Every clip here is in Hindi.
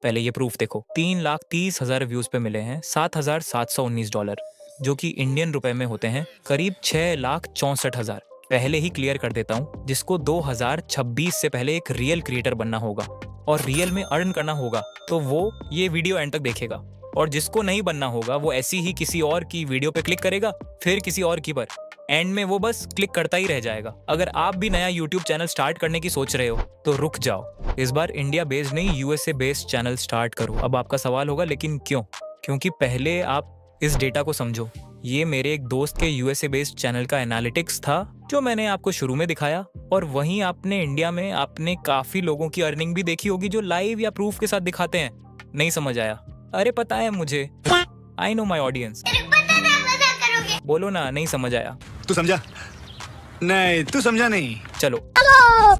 पहले ये प्रूफ देखो, 3,30,000 व्यूज पे मिले हैं $7,719, जो कि इंडियन रुपए में होते हैं करीब 6,64,000। पहले ही क्लियर कर देता हूँ, जिसको 2026 से पहले एक रियल क्रिएटर बनना होगा और रियल में अर्न करना होगा तो वो ये वीडियो एंड तक देखेगा, और जिसको नहीं बनना होगा वो ऐसी ही किसी और की वीडियो पे क्लिक करेगा, फिर किसी और की पर, एंड में वो बस क्लिक करता ही रह जाएगा। अगर आप भी नया यूट्यूब चैनल स्टार्ट करने की सोच रहे हो तो रुक जाओ, इस बार इंडिया बेस्ड नहीं यूएसए बेस्ड चैनल स्टार्ट करो। अब आपका सवाल होगा लेकिन क्यों? क्योंकि पहले आप इस डेटा को समझो। ये मेरे एक दोस्त के यूएसए बेस्ड चैनल का एनालिटिक्स था जो मैंने आपको शुरू में दिखाया, और वहीं आपने इंडिया में आपने काफी लोगों की अर्निंग भी देखी होगी जो लाइव या प्रूफ के साथ दिखाते हैं। नहीं समझ आया? अरे पता है मुझे, आई नो माई ऑडियंस। बोलो ना, नहीं समझ आया? तू समझा नहीं, तू समझा नहीं। चलो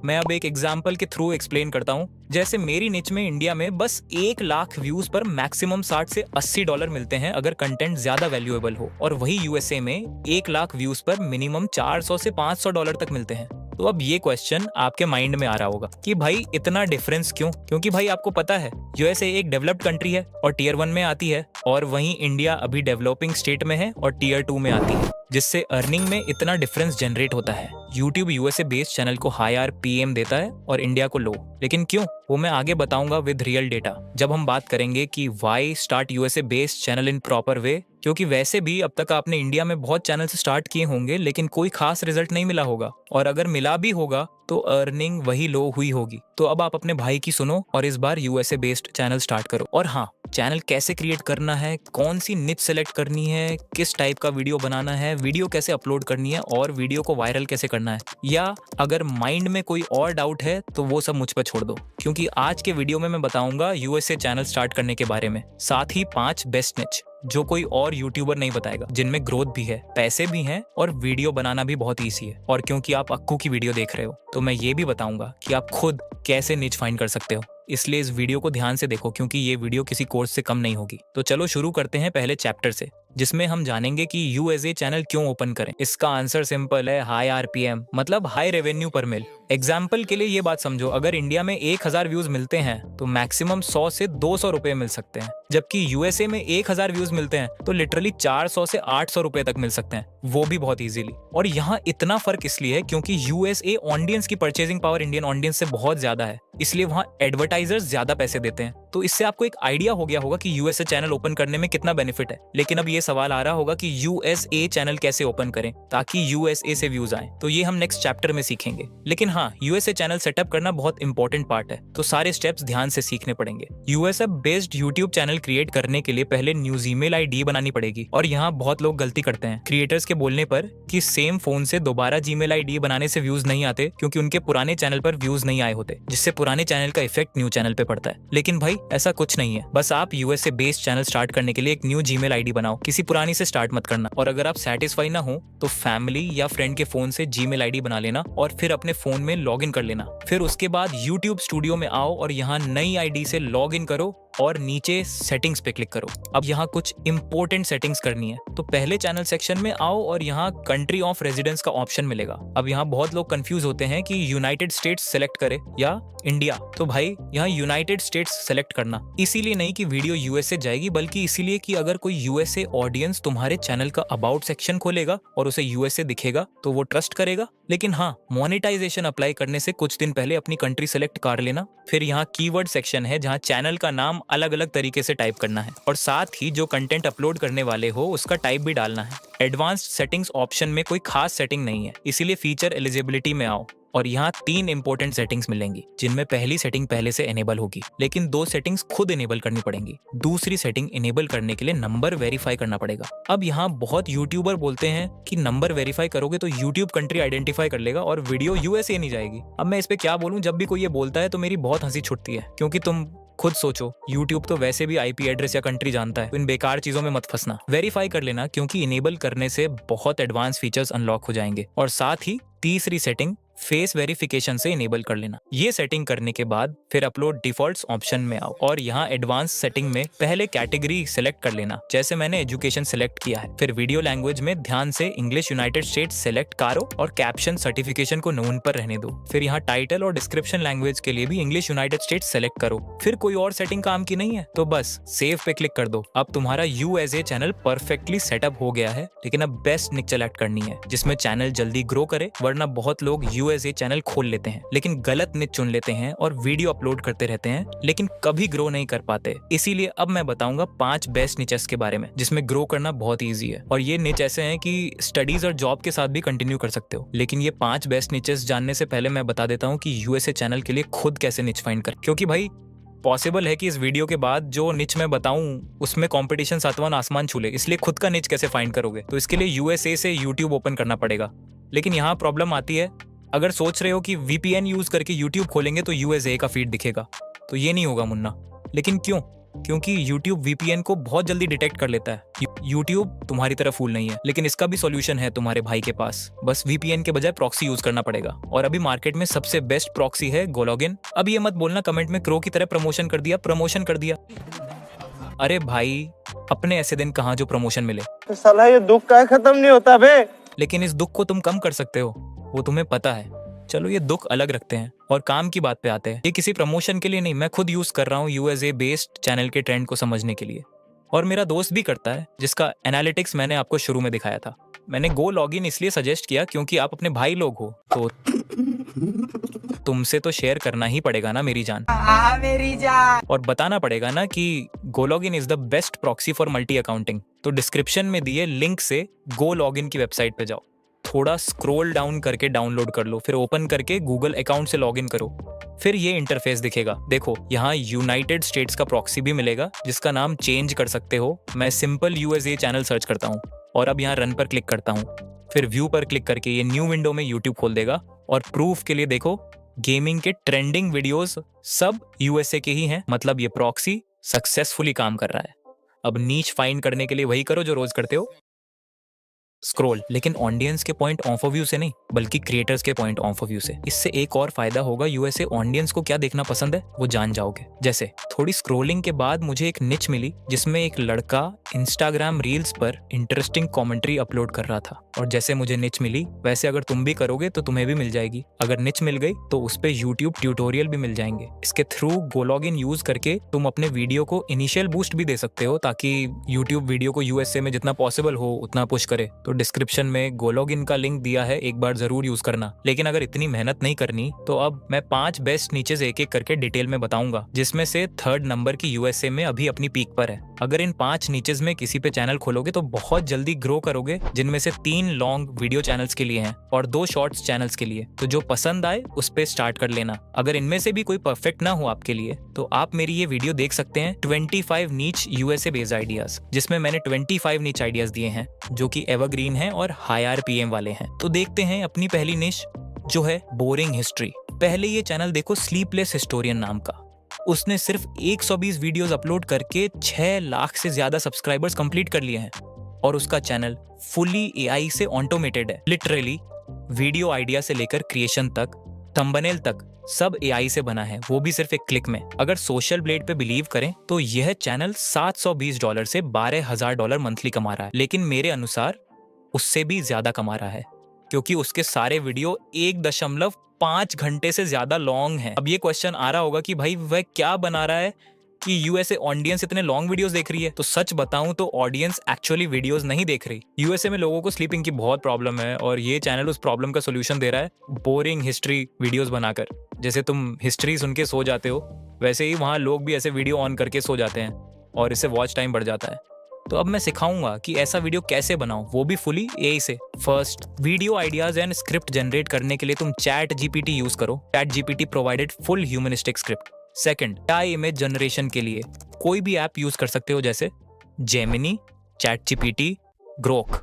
मैं अब एक एग्जाम्पल के थ्रू एक्सप्लेन करता हूँ। जैसे मेरी निच में इंडिया में बस 1 लाख व्यूज पर मैक्सिमम $60 से $80 मिलते हैं अगर कंटेंट ज्यादा वैल्यूएबल हो, और वही यूएसए में 1 लाख व्यूज पर मिनिमम $400 से $500 तक मिलते हैं। तो अब ये क्वेश्चन आपके माइंड में आ रहा होगा कि भाई इतना डिफरेंस क्यों? क्योंकि भाई आपको पता है यूएसए एक डेवलप्ड कंट्री है और टीयर 1 में आती है, और वहीं इंडिया अभी डेवलपिंग स्टेट में है और टीयर 2 में आती है, जिससे अर्निंग में इतना डिफरेंस जनरेट होता है। यूट्यूब यूएसए बेस्ड चैनल को हाई आरपीएम देता है और इंडिया को लो, लेकिन क्यों वो मैं आगे बताऊंगा विद रियल डेटा, जब हम बात करेंगे कि why start USA based channel in proper way. क्योंकि वैसे भी अब तक आपने इंडिया में बहुत चैनल स्टार्ट किए होंगे लेकिन कोई खास रिजल्ट नहीं मिला होगा, और अगर मिला भी होगा तो अर्निंग वही लो हुई होगी। तो अब आप अपने भाई की सुनो और इस बार यूएसए बेस्ड चैनल स्टार्ट करो। और हाँ, चैनल कैसे क्रिएट करना है, कौन सी निच सेलेक्ट करनी है, किस टाइप का वीडियो बनाना है, वीडियो कैसे अपलोड करनी है और वीडियो को वायरल कैसे करना है, या अगर माइंड में कोई और डाउट है तो वो सब मुझ पर छोड़ दो, क्योंकि आज के वीडियो में मैं बताऊंगा यूएसए चैनल स्टार्ट करने के बारे में, साथ ही 5 बेस्ट निच जो कोई और यूट्यूबर नहीं बताएगा, जिनमें ग्रोथ भी है, पैसे भी हैं और वीडियो बनाना भी बहुत ईजी है। और क्योंकि आप अक्कू की वीडियो देख रहे हो तो मैं ये भी बताऊंगा कि आप खुद कैसे निच फाइंड कर सकते हो। इसलिए इस वीडियो को ध्यान से देखो, क्योंकि ये वीडियो किसी कोर्स से कम नहीं होगी। तो चलो शुरू करते हैं पहले चैप्टर से, जिसमें हम जानेंगे कि यूएसए चैनल क्यों ओपन करें। इसका आंसर सिंपल है, हाई आरपीएम, मतलब हाई रेवेन्यू पर मिल। एग्जाम्पल के लिए ये बात समझो, अगर इंडिया में 1,000 व्यूज मिलते हैं तो मैक्सिमम 100 से 200 रुपए मिल सकते हैं, जबकि यूएसए में 1,000 व्यूज मिलते हैं तो लिटरली 400 से 800 रुपए तक मिल सकते हैं, वो भी बहुत इजीली। और यहाँ इतना फर्क इसलिए है क्योंकि यूएसए ऑडियंस की परचेजिंग पावर इंडियन ऑडियंस से बहुत ज्यादा है, इसलिए वहाँ एडवर्टाइजर्स ज्यादा पैसे देते हैं। तो इससे आपको एक आइडिया हो गया होगा कि यूएसए चैनल ओपन करने में कितना बेनिफिट है। लेकिन अब ये सवाल आ रहा होगा कि यूएसए चैनल कैसे ओपन करें ताकि यूएसए से व्यूज आए, तो ये हम नेक्स्ट चैप्टर में सीखेंगे। लेकिन हाँ, यूएसए चैनल सेटअप करना बहुत इंपॉर्टेंट पार्ट है, तो सारे स्टेप्स ध्यान से सीखने पड़ेंगे। USA based YouTube channel create करने के लिए पहले न्यू जीमेल आईडी बनानी पड़ेगी, और यहाँ बहुत लोग गलती करते हैं क्रिएटर्स के बोलने पर कि सेम फोन से दोबारा जीमेल आईडी बनाने से व्यूज नहीं आते, क्योंकि उनके पुराने चैनल पर व्यूज नहीं आए होते, जिससे पुराने चैनल का इफेक्ट न्यू चैनल पे पड़ता है। लेकिन भाई ऐसा कुछ नहीं है, बस आप यूएसए बेस्ड चैनल स्टार्ट करने के लिए एक न्यू जीमेल आईडी बनाओ, किसी पुरानी से स्टार्ट मत करना। और अगर आप सेटिस्फाई ना हो तो फैमिली या फ्रेंड के फोन से जीमेल आईडी बना लेना और फिर अपने फोन में लॉगिन कर लेना। फिर उसके बाद यूट्यूब स्टूडियो में आओ और यहाँ नई आईडी से लॉगिन करो और नीचे सेटिंग्स पे क्लिक करो। अब यहाँ कुछ इंपॉर्टेंट सेटिंग्स करनी है, तो पहले चैनल सेक्शन में आओ और यहाँ कंट्री ऑफ रेजिडेंस का ऑप्शन मिलेगा। अब यहाँ बहुत लोग कंफ्यूज होते हैं कि यूनाइटेड स्टेट्स सेलेक्ट करे या इंडिया, तो भाई यहाँ यूनाइटेड स्टेट्स सेलेक्ट करना, इसीलिए नहीं कि वीडियो यूएसए जाएगी, बल्कि इसीलिए कि अगर कोई यूएसए ऑडियंस तुम्हारे चैनल का अबाउट सेक्शन खोलेगा और उसे यूएसए दिखेगा तो वो ट्रस्ट करेगा। लेकिन हाँ, मोनेटाइजेशन अप्लाई करने से कुछ दिन पहले अपनी कंट्री सेलेक्ट कर लेना। फिर यहाँ कीवर्ड सेक्शन है जहाँ चैनल का नाम अलग अलग तरीके से टाइप करना है, और साथ ही जो कंटेंट अपलोड करने वाले हो उसका टाइप भी डालना है। एडवांस्ड सेटिंग्स ऑप्शन में कोई खास सेटिंग नहीं है, इसीलिए फीचर एलिजिबिलिटी में आओ और यहाँ 3 इंपॉर्टेंट सेटिंग्स मिलेंगी, जिनमें पहली सेटिंग पहले से इनेबल होगी, लेकिन 2 सेटिंग्स खुद इनेबल करनी पड़ेंगी। दूसरी सेटिंग इनेबल करने के लिए नंबर वेरीफाई करना पड़ेगा। अब यहाँ बहुत यूट्यूबर बोलते हैं कि नंबर वेरीफाई करोगे तो यूट्यूब कंट्री आइडेंटिफाई कर लेगा और वीडियो यूएसए नहीं जाएगी। अब मैं इस पे क्या बोलूँ, जब भी कोई ये बोलता है तो मेरी बहुत हंसी छुटती है, क्योंकि तुम खुद सोचो, YouTube तो वैसे भी IP एड्रेस या कंट्री जानता है, तो इन बेकार चीजों में मत फंसना। वेरीफाई कर लेना, क्योंकि इनेबल करने से बहुत एडवांस फीचर्स अनलॉक हो जाएंगे। और साथ ही तीसरी सेटिंग फेस वेरिफिकेशन से इनेबल कर लेना। ये सेटिंग करने के बाद फिर अपलोड डिफॉल्ट्स ऑप्शन में आओ और यहाँ एडवांस सेटिंग में पहले कैटेगरी सिलेक्ट कर लेना, जैसे मैंने एजुकेशन सिलेक्ट किया है। फिर वीडियो लैंग्वेज में ध्यान से इंग्लिश यूनाइटेड स्टेट्स सिलेक्ट करो और कैप्शन सर्टिफिकेशन को नोन पर रहने दो। फिर यहाँ टाइटल और डिस्क्रिप्शन लैंग्वेज के लिए भी इंग्लिश यूनाइटेड स्टेट्स सेलेक्ट करो। फिर कोई और सेटिंग काम की नहीं है तो बस सेव पे क्लिक कर दो। अब तुम्हारा यूएसए चैनल परफेक्टली सेटअप हो गया है, लेकिन अब बेस्ट निच सेलेक्ट करनी है जिसमें चैनल जल्दी ग्रो करे, वरना बहुत लोग यूएसए चैनल खोल लेते हैं लेकिन गलत निच चुन लेते हैं और वीडियो अपलोड करते रहते हैं लेकिन कभी ग्रो नहीं कर पाते। इसीलिए अब मैं बताऊंगा 5 बेस्ट निचेस के बारे में जिसमें ग्रो करना बहुत ईजी है। और ये निच ऐसे हैं कि स्टडीज और जॉब के साथ भी कंटिन्यू कर सकते हो। लेकिन ये 5 बेस्ट निचेस जानने से पहले मैं बता देता हूँ कि यूएसए चैनल के लिए खुद कैसे निच फाइंड कर, क्योंकि भाई पॉसिबल है कि इस वीडियो के बाद जो निच मैं बताऊं उसमें कंपटीशन सातवां आसमान छू ले, इसलिए खुद का निच कैसे फाइंड करोगे? तो इसके लिए यूएसए से यूट्यूब ओपन करना पड़ेगा। लेकिन यहाँ प्रॉब्लम आती है, अगर सोच रहे हो कि वीपीएन यूज करके यूट्यूब खोलेंगे तो यूएसए का फीड दिखेगा, तो ये नहीं होगा मुन्ना। लेकिन क्यों? क्योंकि YouTube VPN को बहुत जल्दी डिटेक्ट कर लेता है। YouTube तुम्हारी तरह फूल नहीं है, लेकिन इसका भी सॉल्यूशन है तुम्हारे भाई के पास। बस VPN के बजाय प्रॉक्सी यूज करना पड़ेगा। और अभी मार्केट में सबसे बेस्ट प्रॉक्सी है गोलॉगिन। अब ये मत बोलना कमेंट में क्रो की तरह प्रमोशन कर दिया। अरे भाई, अपने ऐसे दिन कहाँ जो प्रमोशन मिले। तो साला ये दुख का खत्म नहीं होता बे। लेकिन इस दुख को तुम कम कर सकते हो, वो तुम्हें पता है। चलो ये दुख अलग रखते हैं और काम की बात पे आते हैं। ये किसी प्रमोशन के लिए नहीं, मैं खुद यूज कर रहा हूँ यूएसए बेस्ड चैनल के ट्रेंड को समझने के लिए। और मेरा दोस्त भी करता है, जिसका एनालिटिक्स मैंने आपको शुरू में दिखाया था। मैंने गो लॉगिन इसलिए सजेस्ट किया क्योंकि आप अपने भाई लोग हो, तो तुमसे तो शेयर करना ही पड़ेगा ना मेरी जान। मेरी जान। और बताना पड़ेगा ना कि GoLogin is the best proxy for multi accounting. तो डिस्क्रिप्शन में दिए लिंक से गो लॉगिन की वेबसाइट पे जाओ, थोड़ा स्क्रॉल डाउन करके डाउनलोड कर लो, फिर ओपन करके गूगल अकाउंट से लॉगिन करो। फिर ये इंटरफेस दिखेगा। देखो यहाँ यूनाइटेड स्टेट्स का प्रॉक्सी भी मिलेगा जिसका नाम चेंज कर सकते हो। मैं सिंपल यूएसए चैनल सर्च करता हूँ और अब यहाँ रन पर क्लिक करता हूँ। फिर व्यू पर क्लिक करके ये न्यू विंडो में यूट्यूब खोल देगा। और प्रूफ के लिए देखो, गेमिंग के ट्रेंडिंग वीडियोस सब यूएसए के ही हैं, मतलब ये प्रॉक्सी सक्सेसफुली काम कर रहा है। अब नीच फाइंड करने के लिए वही करो जो रोज करते हो, स्क्रॉल। लेकिन ऑडियंस के पॉइंट ऑफ व्यू से नहीं, बल्कि क्रिएटर्स के पॉइंट ऑफ व्यू से। इससे एक और फायदा होगा, यूएसए ऑडियंस को क्या देखना पसंद है वो जान जाओगे। जैसे थोड़ी स्क्रॉलिंग के बाद मुझे एक निच मिली जिसमें एक लड़का इंस्टाग्राम रील्स पर इंटरेस्टिंग कमेंट्री अपलोड कर रहा था। और जैसे मुझे निच मिली वैसे अगर तुम भी करोगे तो तुम्हें भी मिल जाएगी। अगर निच मिल गई तो उस पे यूट्यूब ट्यूटोरियल भी मिल जाएंगे। इसके थ्रू गोलॉगिन यूज करके तुम अपने वीडियो को इनिशियल बूस्ट भी दे सकते हो, ताकि यूट्यूब वीडियो को यूएसए में जितना पॉसिबल हो उतना पुश करे। तो डिस्क्रिप्शन में गोलॉगिन का लिंक दिया है, एक बार जरूर यूज करना। लेकिन अगर इतनी मेहनत नहीं करनी तो अब मैं 5 बेस्ट नीचेस एक एक करके डिटेल में बताऊंगा, जिसमें से 3rd नंबर की यूएसए में अभी अपनी पीक पर है। अगर इन 5 नीचेस में किसी पे चैनल खोलोगे तो बहुत जल्दी ग्रो करोगे, जिनमें से 3 लॉन्ग वीडियो चैनल्स के लिए हैं और 2 शॉर्ट्स चैनल्स के लिए। तो जो पसंद आए उस पे स्टार्ट कर लेना। अगर इनमें से भी कोई परफेक्ट ना हो आपके लिए तो आप मेरी ये वीडियो देख सकते हैं 25 नीच यूएसए बेस्ड आइडियाज, जिसमें मैंने 25 नीच आइडियाज दिए हैं जो कि एवरग्रीन हैं और हाई आरपीएम वाले हैं। तो देखते हैं अपनी पहली निश, जो है बोरिंग हिस्ट्री। पहले ये चैनल देखो, स्लीपलेस हिस्टोरियन नाम का। उसने सिर्फ 120 वीडियोस अपलोड करके 6 लाख से ज्यादा सब्सक्राइबर्स कंप्लीट कर लिए हैं। और उसका चैनल फुली एआई से ऑटोमेटेड है। लिटरली वीडियो आइडिया से लेकर क्रिएशन तक, थंबनेल तक सब एआई से बना है, वो भी सिर्फ एक क्लिक में। अगर सोशल ब्लेड पे बिलीव करें तो यह चैनल $720 से $12,000 मंथली कमा रहा है। लेकिन मेरे अनुसार उससे भी ज्यादा कमा रहा है, क्योंकि उसके सारे वीडियो 1.5 घंटे से ज्यादा लॉन्ग हैं। अब ये क्वेश्चन आ रहा होगा कि भाई वह क्या बना रहा है कि यूएसए ऑडियंस इतने लॉन्ग वीडियोस देख रही है। तो सच बताऊं तो ऑडियंस एक्चुअली वीडियोस नहीं देख रही। यूएसए में लोगों को स्लीपिंग की बहुत प्रॉब्लम है और ये चैनल उस प्रॉब्लम का सोल्यूशन दे रहा है बोरिंग हिस्ट्री वीडियोस बनाकर। जैसे तुम हिस्ट्री सुन के सो जाते हो, वैसे ही वहाँ लोग भी ऐसे वीडियो ऑन करके सो जाते हैं और इससे वॉच टाइम बढ़ जाता है। तो अब मैं सिखाऊंगा कि ऐसा वीडियो कैसे बनाऊं, वो भी फुली एआई से। First, video ideas and script generate करने के लिए तुम चैट जीपीटी यूज करो। Chat GPT provided full humanistic script. Second, AI image generation के लिए कोई भी ऐप यूज कर सकते हो, जैसे जेमिनी, चैट जीपीटी, ग्रोक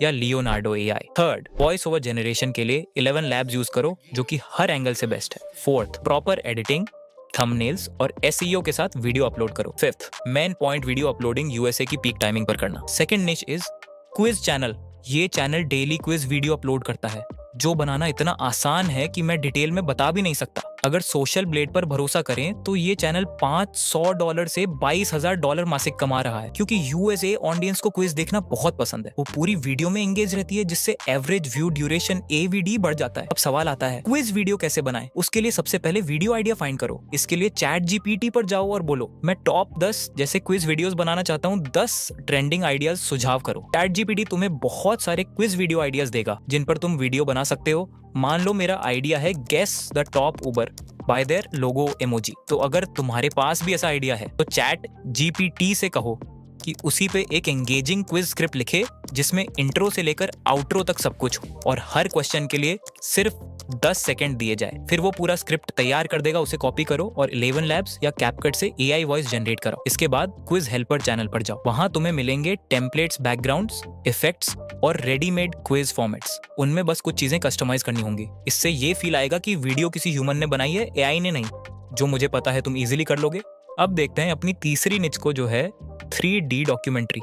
या Leonardo AI. Third, voice over generation के लिए 11 लैब्स यूज करो, जो कि हर एंगल से बेस्ट है। फोर्थ, प्रॉपर एडिटिंग, थंबनेल्स और एसईओ के साथ वीडियो अपलोड करो। Fifth, main point video uploading USA की पीक टाइमिंग पर करना। Second niche is quiz channel. ये channel daily quiz video upload करता है। जो बनाना इतना आसान है कि मैं डिटेल में बता भी नहीं सकता। अगर सोशल ब्लेड पर भरोसा करें तो ये चैनल $500 से $22,000 मासिक कमा रहा है, क्योंकि यूएसए ऑडियंस को क्विज देखना बहुत पसंद है। वो पूरी वीडियो में एंगेज रहती है, जिससे एवरेज व्यू ड्यूरेशन AVD बढ़ जाता है। अब सवाल आता है, क्विज वीडियो कैसे बनाएं? उसके लिए सबसे पहले वीडियो आइडिया फाइंड करो। इसके लिए ChatGPT पर जाओ और बोलो, मैं टॉप 10 जैसे क्विज वीडियोस बनाना चाहता हूँ, 10 ट्रेंडिंग आइडियाज सुझाव करो। ChatGPT तुम्हें बहुत सारे क्विज वीडियो आइडियाज देगा जिन पर तुम वीडियो बना सकते हो। मान लो मेरा आइडिया है guess the top Uber by their logo emoji. तो अगर तुम्हारे पास भी ऐसा आइडिया है तो ChatGPT से कहो कि उसी पे एक एंगेजिंग क्विज स्क्रिप्ट लिखे, जिसमें इंट्रो से लेकर आउट्रो तक सब कुछ हो और हर क्वेश्चन के लिए सिर्फ 10 सेकंड दिए जाए। फिर वो पूरा स्क्रिप्ट तैयार कर देगा, उसे कॉपी करो और 11 लैब्स या कैपकट से AI वॉइस जनरेट कराओ। इसके बाद क्विज हेल्पर चैनल पर जाओ, वहां तुम्हें मिलेंगे टेम्पलेट्स, बैकग्राउंड्स, इफेक्ट्स और रेडीमेड क्विज फॉर्मेट्स। उनमें बस कुछ चीजें कस्टमाइज करनी होंगी। इससे ये फील आएगा कि वीडियो किसी ह्यूमन ने बनाई है, AI ने नहीं। जो मुझे पता है तुम इजीली कर लोगे। अब देखते हैं अपनी तीसरी निच को, जो है 3D डॉक्यूमेंट्री।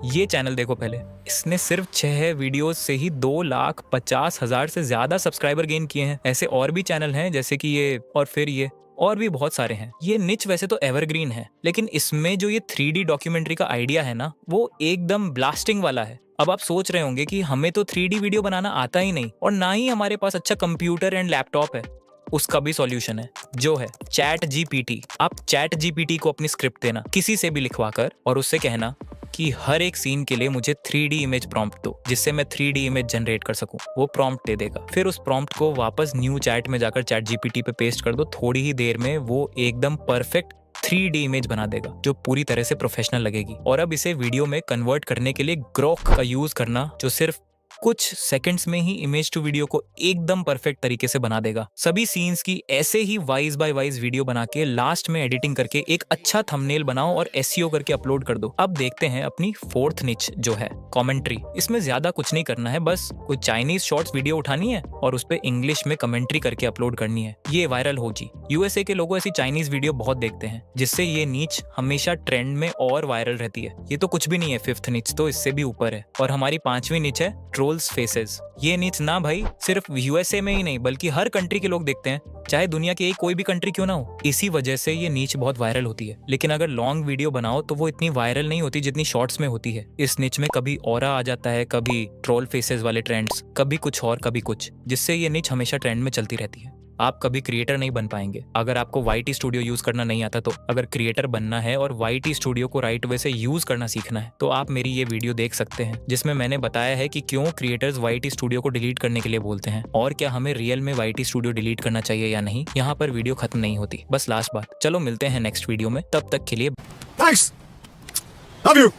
ये चैनल देखो पहले, इसने सिर्फ 6 वीडियोस से ही 2,50,000 से ज्यादा सब्सक्राइबर गेन किए हैं। ऐसे और भी चैनल हैं जैसे कि ये और फिर ये और भी बहुत सारे हैं। ये निच वैसे तो एवरग्रीन है, लेकिन इसमें जो ये 3D डॉक्यूमेंट्री का आइडिया है ना, वो एकदम ब्लास्टिंग वाला है। अब आप सोच रहे होंगे कि हमें तो 3D वीडियो बनाना आता ही नहीं और ना ही हमारे पास अच्छा कंप्यूटर एंड लैपटॉप है। उसका भी सॉल्यूशन है, जो है ChatGPT। आप ChatGPT को अपनी स्क्रिप्ट देना किसी से भी लिखवा कर और उससे कहना कि हर एक सीन के लिए मुझे 3D इमेज प्रॉम्प्ट दो, जिससे मैं 3D इमेज जनरेट कर सकूं। वो प्रॉम्प्ट दे देगा। फिर उस प्रॉम्प्ट को वापस न्यू चैट में जाकर ChatGPT पे पेस्ट कर दो। थोड़ी ही देर में वो एकदम परफेक्ट 3D इमेज बना देगा, जो पूरी तरह से प्रोफेशनल लगेगी। और अब इसे वीडियो में कन्वर्ट करने के लिए ग्रोक का यूज करना, जो सिर्फ कुछ सेकंड्स में ही इमेज टू वीडियो को एकदम परफेक्ट तरीके से बना देगा। सभी सीन्स की ऐसे ही वाइज बाय वाइज वीडियो बना के लास्ट में एडिटिंग करके एक अच्छा थंबनेल बनाओ और SEO करके अपलोड कर दो। अब देखते हैं अपनी फोर्थ निच, जो है कमेंट्री। इसमें ज्यादा कुछ नहीं करना है, बस कोई चाइनीज शॉर्ट्स वीडियो उठानी है और उस पे इंग्लिश में कमेंट्री करके अपलोड करनी है। ये वायरल होगी। यूएसए के लोग ऐसी चाइनीज वीडियो बहुत देखते हैं, जिससे ये नीच हमेशा ट्रेंड में और वायरल रहती है। ये तो कुछ भी नहीं है, फिफ्थ निच तो इससे भी ऊपर है। और हमारी 5वीं निच है ट्रोल्स फेसेस। ये नीच ना भाई सिर्फ यूएसए में ही नहीं, बल्कि हर कंट्री के लोग देखते हैं, चाहे दुनिया की कोई भी कंट्री क्यों ना हो। इसी वजह से ये नीच बहुत वायरल होती है। लेकिन अगर लॉन्ग वीडियो बनाओ तो वो इतनी वायरल नहीं होती जितनी शॉर्ट्स में होती है। इस निच में कभी ऑरा आ जाता है, कभी ट्रोल फेसेस वाले ट्रेंड्स, कभी कुछ और कभी कुछ, जिससे ये निच हमेशा ट्रेंड में चलती रहती है। आप कभी क्रिएटर नहीं बन पाएंगे अगर आपको YT स्टूडियो यूज करना नहीं आता। तो अगर क्रिएटर बनना है और YT स्टूडियो को राइट वे से यूज करना सीखना है, तो आप मेरी ये वीडियो देख सकते हैं, जिसमें मैंने बताया है कि क्यों क्रिएटर्स YT स्टूडियो को डिलीट करने के लिए बोलते हैं और क्या हमें रियल में YT स्टूडियो डिलीट करना चाहिए या नहीं। यहाँ पर वीडियो खत्म नहीं होती, बस लास्ट बात। चलो मिलते हैं नेक्स्ट वीडियो में, तब तक के लिए थैंक्स, लव यू।